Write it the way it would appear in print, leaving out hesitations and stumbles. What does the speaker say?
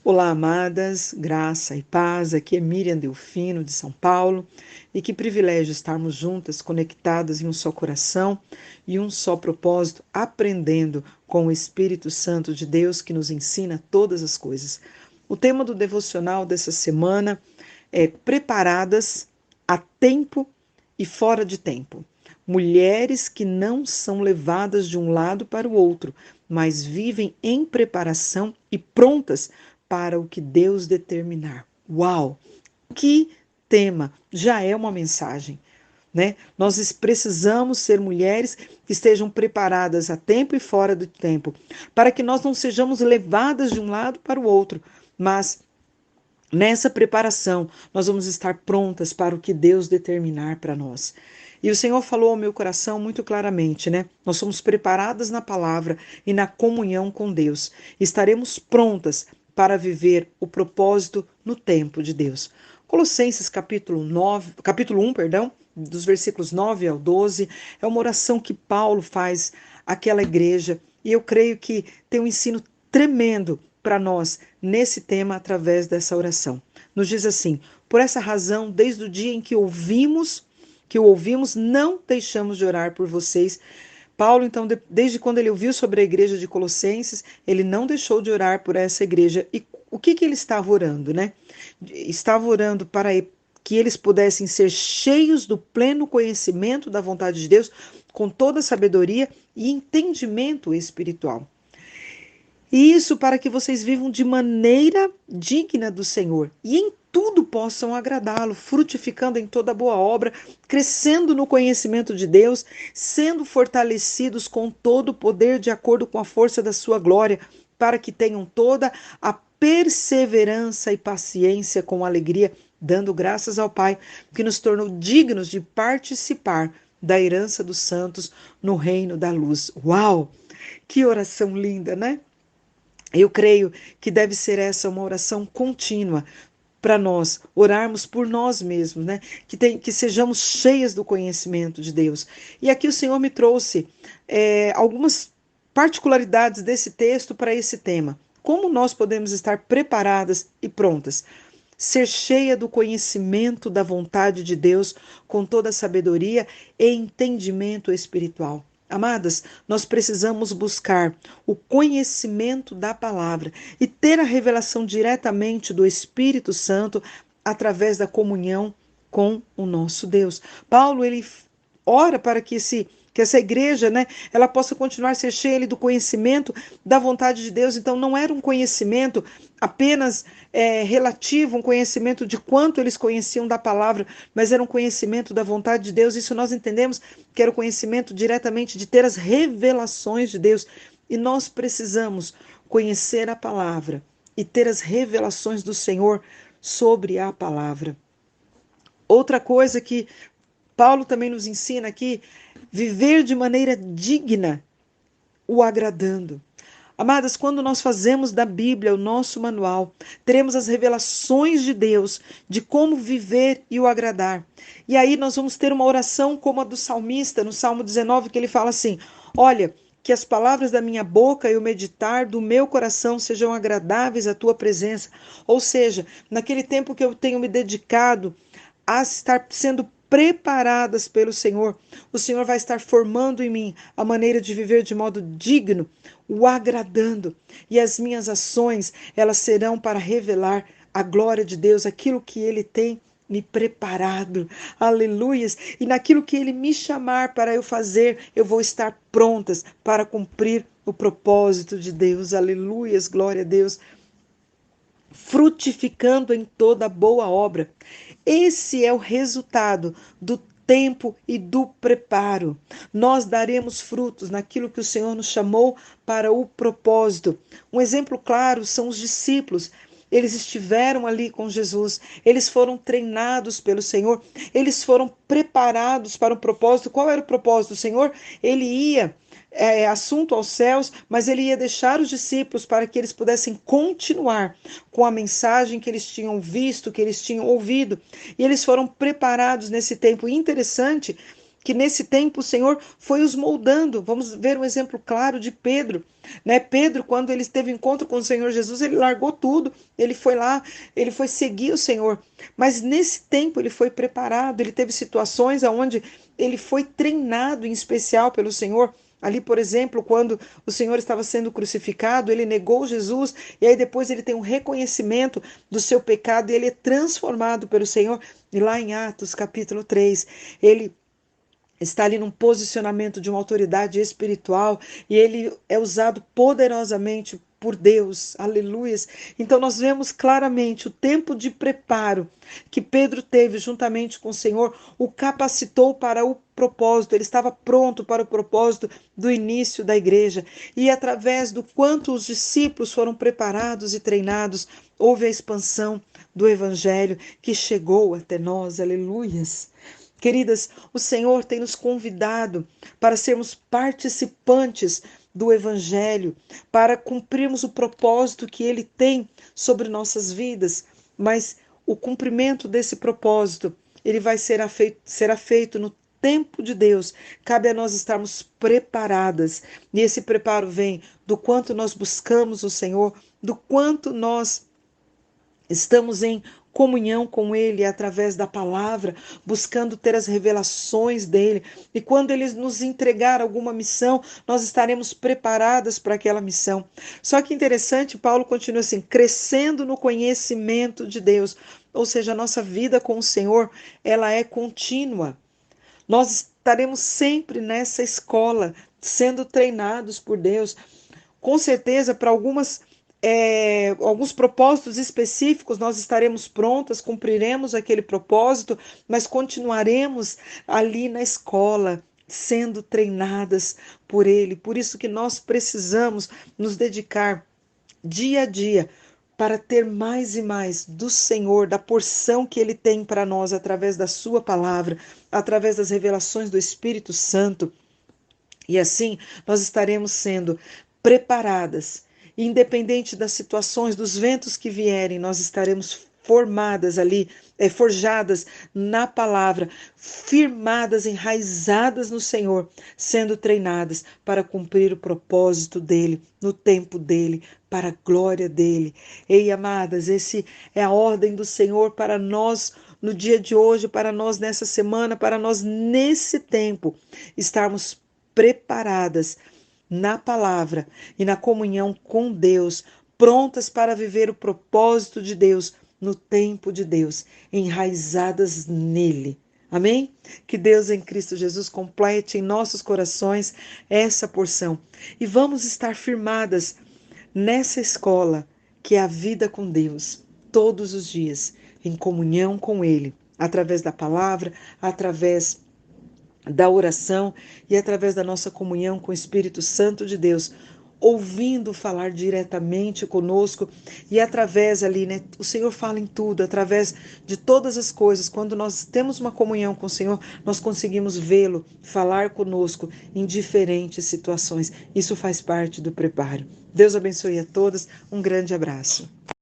Olá, amadas, graça e paz. Aqui é Miriam Delfino, de São Paulo, e que privilégio estarmos juntas, conectadas em um só coração e um só propósito, aprendendo com o Espírito Santo de Deus que nos ensina todas as coisas. O tema do devocional dessa semana é Preparadas a tempo e fora de tempo. Mulheres que não são levadas de um lado para o outro, mas vivem em preparação e prontas para o que Deus determinar. Uau! Que tema! Já é uma mensagem, né? Nós precisamos ser mulheres que estejam preparadas a tempo e fora do tempo, para que nós não sejamos levadas de um lado para o outro, mas nessa preparação, nós vamos estar prontas para o que Deus determinar para nós. E o Senhor falou ao meu coração muito claramente, né? Nós somos preparadas na palavra e na comunhão com Deus. Estaremos prontas para viver o propósito no tempo de Deus. Colossenses capítulo 1, dos versículos 9 ao 12, é uma oração que Paulo faz àquela igreja, e eu creio que tem um ensino tremendo para nós nesse tema através dessa oração. Nos diz assim: por essa razão, desde o dia em que o ouvimos, não deixamos de orar por vocês. Paulo, então, desde quando ele ouviu sobre a igreja de Colossenses, ele não deixou de orar por essa igreja. E o que ele estava orando, né? Estava orando para que eles pudessem ser cheios do pleno conhecimento da vontade de Deus, com toda sabedoria e entendimento espiritual. E isso para que vocês vivam de maneira digna do Senhor e em tudo possam agradá-lo, frutificando em toda boa obra, crescendo no conhecimento de Deus, sendo fortalecidos com todo o poder de acordo com a força da sua glória, para que tenham toda a perseverança e paciência com alegria, dando graças ao Pai, que nos tornou dignos de participar da herança dos santos no reino da luz. Uau! Que oração linda, né? Eu creio que deve ser essa uma oração contínua para nós orarmos por nós mesmos, né? Que sejamos cheias do conhecimento de Deus. E aqui o Senhor me trouxe algumas particularidades desse texto para esse tema. Como nós podemos estar preparadas e prontas? Ser cheia do conhecimento da vontade de Deus com toda a sabedoria e entendimento espiritual. Amadas, nós precisamos buscar o conhecimento da palavra e ter a revelação diretamente do Espírito Santo através da comunhão com o nosso Deus. Paulo, ele ora para que essa igreja, né, ela possa continuar a ser cheia do conhecimento da vontade de Deus. Então, não era um conhecimento apenas relativo, um conhecimento de quanto eles conheciam da palavra, mas era um conhecimento da vontade de Deus. Isso nós entendemos que era o conhecimento diretamente de ter as revelações de Deus. E nós precisamos conhecer a palavra e ter as revelações do Senhor sobre a palavra. Outra coisa que Paulo também nos ensina aqui, viver de maneira digna, o agradando. Amadas, quando nós fazemos da Bíblia o nosso manual, teremos as revelações de Deus, de como viver e o agradar. E aí nós vamos ter uma oração como a do salmista, no Salmo 19, que ele fala assim: olha, que as palavras da minha boca e o meditar do meu coração sejam agradáveis à tua presença. Ou seja, naquele tempo que eu tenho me dedicado a estar sendo preparadas pelo Senhor, o Senhor vai estar formando em mim a maneira de viver de modo digno, o agradando. E as minhas ações, elas serão para revelar a glória de Deus, aquilo que Ele tem me preparado, aleluias, e naquilo que Ele me chamar para eu fazer, eu vou estar prontas para cumprir o propósito de Deus, aleluias, glória a Deus, frutificando em toda boa obra. Esse é o resultado do tempo e do preparo. Nós daremos frutos naquilo que o Senhor nos chamou para o propósito. Um exemplo claro são os discípulos. Eles estiveram ali com Jesus, eles foram treinados pelo Senhor, eles foram preparados para o propósito. Qual era o propósito do Senhor? Ele ia assunto aos céus, mas ele ia deixar os discípulos para que eles pudessem continuar com a mensagem que eles tinham visto, que eles tinham ouvido. E eles foram preparados nesse tempo. Interessante que nesse tempo o Senhor foi os moldando. Vamos ver um exemplo claro de Pedro, né? Pedro, quando ele teve encontro com o Senhor Jesus, ele largou tudo, ele foi lá, ele foi seguir o Senhor. Mas nesse tempo ele foi preparado, ele teve situações onde ele foi treinado em especial pelo Senhor. Ali, por exemplo, quando o Senhor estava sendo crucificado, ele negou Jesus, e aí depois ele tem um reconhecimento do seu pecado e ele é transformado pelo Senhor. E lá em Atos, capítulo 3, ele está ali num posicionamento de uma autoridade espiritual e ele é usado poderosamente por Deus, aleluias. Então nós vemos claramente o tempo de preparo que Pedro teve juntamente com o Senhor, o capacitou para o propósito, ele estava pronto para o propósito do início da igreja. E através do quanto os discípulos foram preparados e treinados, houve a expansão do evangelho que chegou até nós, aleluias. Queridas, o Senhor tem nos convidado para sermos participantes do Evangelho, para cumprirmos o propósito que Ele tem sobre nossas vidas, mas o cumprimento desse propósito, ele vai será feito no tempo de Deus. Cabe a nós estarmos preparadas, e esse preparo vem do quanto nós buscamos o Senhor, do quanto nós estamos em comunhão com Ele através da palavra, buscando ter as revelações dEle. E quando Ele nos entregar alguma missão, nós estaremos preparadas para aquela missão. Só que interessante, Paulo continua assim, crescendo no conhecimento de Deus. Ou seja, a nossa vida com o Senhor, ela é contínua. Nós estaremos sempre nessa escola, sendo treinados por Deus. Com certeza, para alguns propósitos específicos, nós estaremos prontas, cumpriremos aquele propósito, mas continuaremos ali na escola, sendo treinadas por Ele. Por isso que nós precisamos nos dedicar dia a dia para ter mais e mais do Senhor, da porção que Ele tem para nós através da Sua palavra, através das revelações do Espírito Santo. E assim nós estaremos sendo preparadas. Independente das situações, dos ventos que vierem, nós estaremos formadas ali, forjadas na palavra, firmadas, enraizadas no Senhor, sendo treinadas para cumprir o propósito dele, no tempo dele, para a glória dele. Ei, amadas, esse é a ordem do Senhor para nós no dia de hoje, para nós nessa semana, para nós nesse tempo, estarmos preparadas na palavra e na comunhão com Deus, prontas para viver o propósito de Deus no tempo de Deus, enraizadas nele. Amém? Que Deus em Cristo Jesus complete em nossos corações essa porção. E vamos estar firmadas nessa escola que é a vida com Deus, todos os dias, em comunhão com Ele, através da palavra, através da oração e através da nossa comunhão com o Espírito Santo de Deus, ouvindo falar diretamente conosco e através ali, né? O Senhor fala em tudo, através de todas as coisas. Quando nós temos uma comunhão com o Senhor, nós conseguimos vê-lo, falar conosco em diferentes situações. Isso faz parte do preparo. Deus abençoe a todas. Um grande abraço.